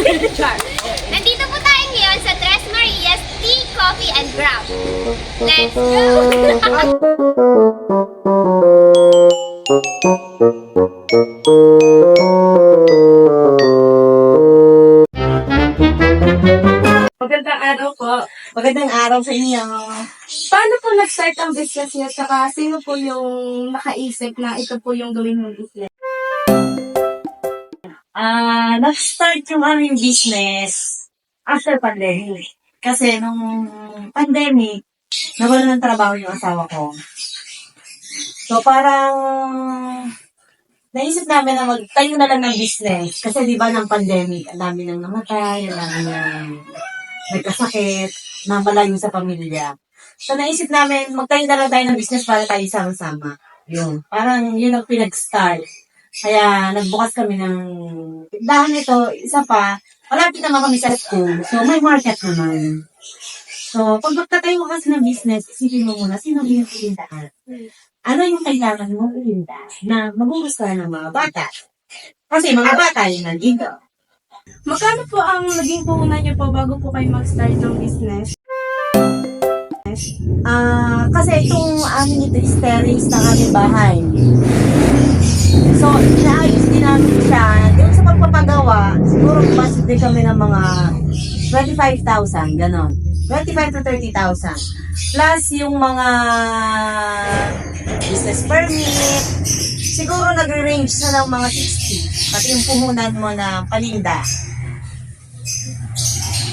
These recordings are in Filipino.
Char. Nandito po tayo ngayon sa Tres Marias Tea, Coffee, and Grab. Let's go! Magandang araw po. Magandang araw sa inyo. Paano po nag-start ang business niyo? Tsaka sino po yung nakaisip na ito po yung gawin mong business? Nag-start yung aming business after pandemic. Kasi nung pandemic, nawala ng trabaho yung asawa ko. So parang naisip namin na magtayo na lang ng business. Kasi di ba ng pandemic, ang dami nang namatay, ang dami nang nagkasakit, namalayo sa pamilya. So naisip namin, magtayo na lang tayo ng business para tayo sama-sama. Yun. Parang yun ang pinag-start. Kaya nagbukas kami ng tindahan nito. Isa pa, malapit naman kami sa school. So may market naman. So pag magtatayo kasi ng business, isipin mo muna, sino yung tindahan? Ano yung kailangan mong ilinda na magugustuhan ng mga bata? Kasi mga bata yung nandito. Magkano po ang naging puhunan niyo po bago po kayo mag-start ng business? Kasi itong amin ito is terrace ng aming bahay. So, inaayos din namin siya. Doon sa pagpapagawa, siguro budget din kami ng mga 25,000, gano'n. 25 to 30,000. Plus yung mga business permit, siguro nagre-range na ng mga 60. Pati yung puhunan mo na paninda.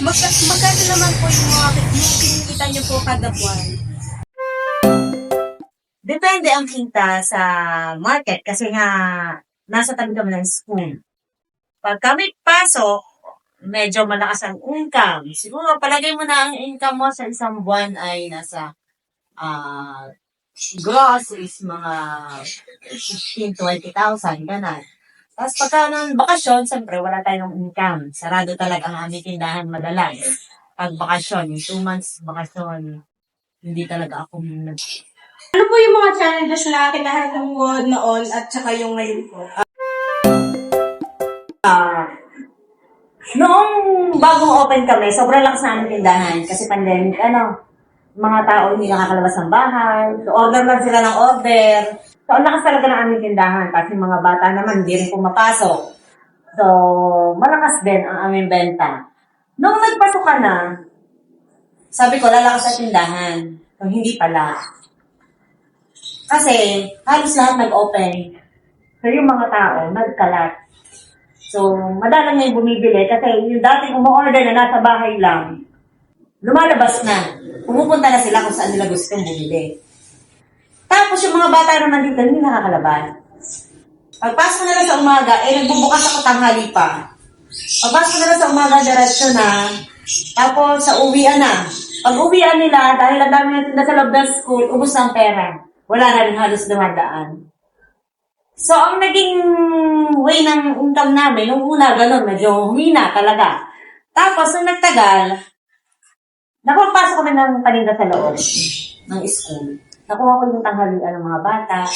Magkano naman po yung mga kinikita niyo po kada buwan? Depende ang kita sa market kasi nga nasa tabi kami ng school. Pag kami pasok, medyo malakas ang income. Siguro palagay mo na ang income mo sa isang buwan ay nasa gross is mga 15,000-20,000, ganun. Tapos pagka ng bakasyon, siyempre wala tayong income. Sarado talaga ang aming tindahan madalas. Pag bakasyon, yung 2 months bakasyon, hindi talaga ako Ano po yung mga challenges na kinaharap mo noon at saka yung ngayon po? Noong bagong open kami, sobrang lakas na aming tindahan kasi pandemic, mga tao hindi nakakalabas ng bahay. So, order lang sila ng order. So, ang lakas talaga ng aming tindahan kasi mga bata naman hindi rin pumapasok. So, malakas din ang aming benta. Noong nagpasok ka na, sabi ko, lalakas ang tindahan. So, hindi pala. Kasi, halos lahat nag-open. So, yung mga tao, nagkalat. So, madalang na yung bumibili kasi yung dating umu-order na nasa bahay lang, lumalabas na. Pumupunta na sila kung saan nila gustong bumili. Tapos yung mga bata naman dito, hindi nakakalabas. Pagpasok na lang sa umaga, nagbubukas ako tanghali pa. Pagpasok na lang sa umaga, diretso na. Tapos sa uwian na. Pag uwian nila, dahil ang dami natin na sa loob ng school, ubos na ang pera. Wala na rin halos dumadaan. So, ang naging way ng income namin, nung una, gano'n, medyo humina talaga. Tapos, nung nagtagal, nakapasok kami ng paninda sa loob ng school. Nakuha ko yung tanghalian ng mga bata.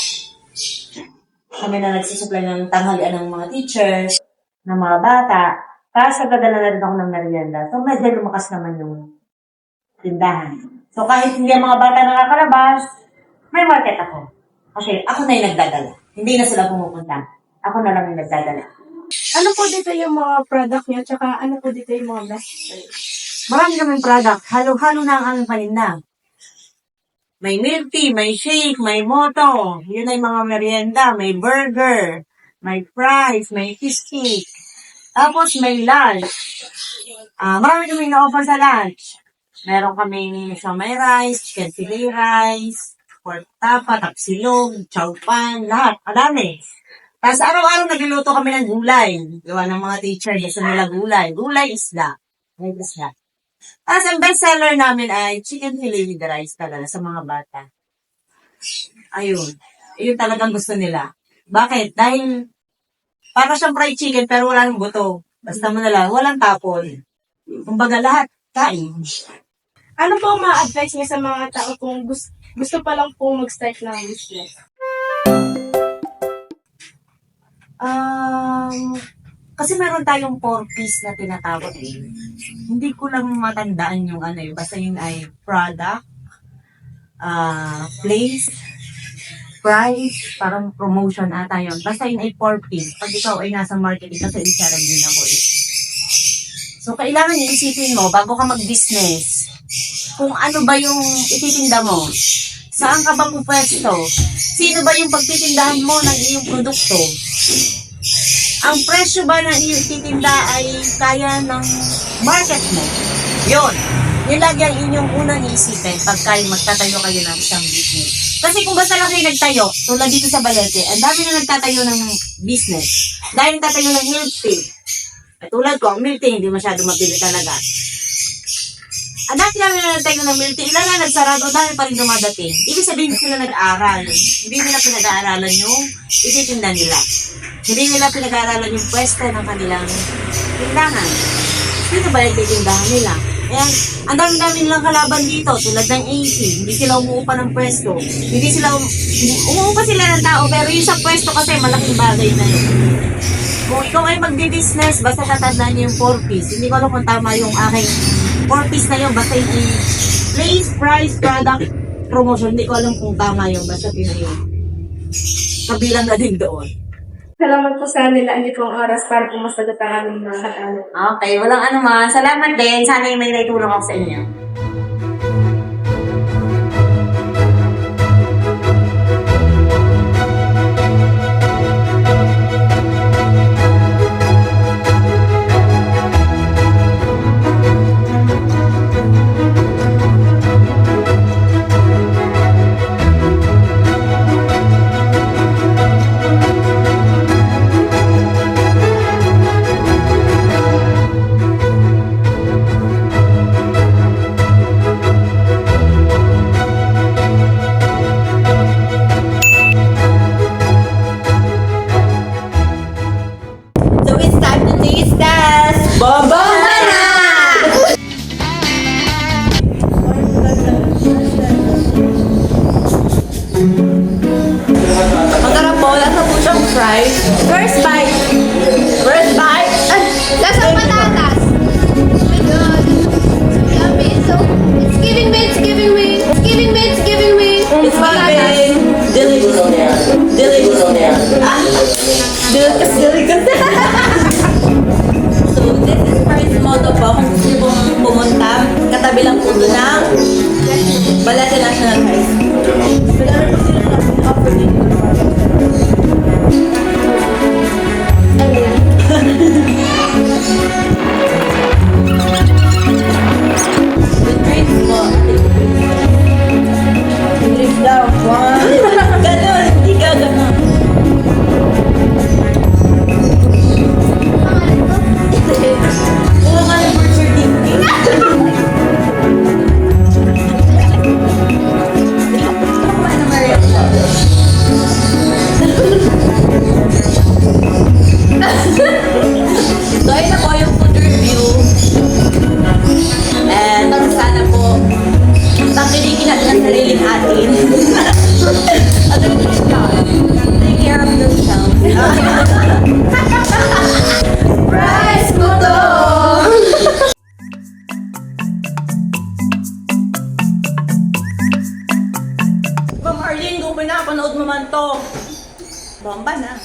Kami na nagsusupply ng tanghalian ng mga teachers, ng mga bata. Tapos, nagdadala na rin ako ng merienda. So, medyo lumakas naman yung tindahan. So, kahit hindi ang mga bata nakakalabas, may market ako. Kasi ako na yung nagdadala. Hindi na sila pumupunta. Ako na lang yung nagdadala. Ano po dito yung mga product niyo? Tsaka ano po dito yung mga best sellers? Marami kaming product. Halo-halo na ang aming paninda. May milk tea, may shake, may moto. Yun ay mga merienda. May burger, may fries, may fish cake. Tapos may lunch. Marami kaming na-offer sa lunch. Meron kaming siomai rice, chicken fillet rice, pork tapa, tapsilog, chow pan, lahat. Madami. Tapos araw-araw nagluluto kami ng gulay. Gawa ng mga teacher, gusto nila gulay. Gulay, isda. May isda. Tapos ang best seller namin ay chicken fillet with rice talaga sa mga bata. Ayun. Ayun talagang gusto nila. Bakit? Dahil para siyang fried chicken pero wala nang buto. Basta mo na lang, walang tapon. Kumbaga lahat, kain. Ano po ang ma-advise niyo sa mga tao kung gusto pa lang pong mag-start ng business? Kasi meron tayong 4-piece na tinatawag eh. Hindi ko lang matandaan yung ano yun. Basta yun ay product, place, price, parang promotion ata yun. Basta yun ay 4-piece. Pag ikaw ay nasa marketing, kasi HRM din ako eh. So, kailangan iisipin mo, bago ka mag-business, kung ano ba yung ititinda mo. Saan ka ba pupwesto? Sino ba yung pagtitindahan mo ng iyong produkto? Ang presyo ba ng iyong titinda ay kaya ng market mo? Yun. Yun lagi ang inyong unang iisipin pagka magtatayo kayo ng isang business. Kasi kung basta lang kayo nagtayo, tulad dito sa Balete, ang dami na nagtatayo ng business. Dahil nagtatayo ng milk tea. Tulad ko, ang milk tea hindi masyado mabili talaga. Ang dami namin na nagtayo ng milk tea, ilan na nagsarado dahil pa rin dumadating. Ibig sabihin sila nag-aaral. Hindi nila pinag-aaralan yung ititinda nila. Hindi nila pinag-aaralan yung pwesto ng kanilang tindahan. Sino ba yung titindahan nila? Ayan, ang dami-dami nilang kalaban dito, tulad ng AC. Hindi sila umuupa ng pwesto. Umuupa sila ng tao, pero yung sa pwesto kasi malaking bagay na yun. Kung ikaw ay magdi-business, basta tatandaan niyo yung 4-piece. Hindi ko alam kung tama yung aking 4-piece na yun. Basta yung place, price, product, promotion. Hindi ko alam kung tama yung basta yun. Kabilang na din doon. Salamat po sa nilaan niyo pong oras para po masagot ang aming mga katanungan. Okay, walang ano man. Salamat din. Sana yung may naitulong ako sa inyo. So it's time to taste test! Bomba na! Masarap po. Lasa po siyang fries. First bite. First bite. Lasang patatas. Oh my God. Yummy. So, it's giving me. It's giving me. It's giving me. It's giving me. It's giving delicious. Delicious. Delicious. So, this is Price Moto po. Kung gusto niyo pong pumunta, katabi lang po doon ng Balete National High School. Meron po sila ng offer dito. The drinks po. Drinks daw. Wow. Ganon. Hindi ka ganon. Kuha ka ng birth certificate. So, ayun na po yung food review. And sana po tangkilikin natin ang sariling atin. At take care of yourself. Price mo to! Ma'am Arlene, kung pinapanood mo man to, bomba na.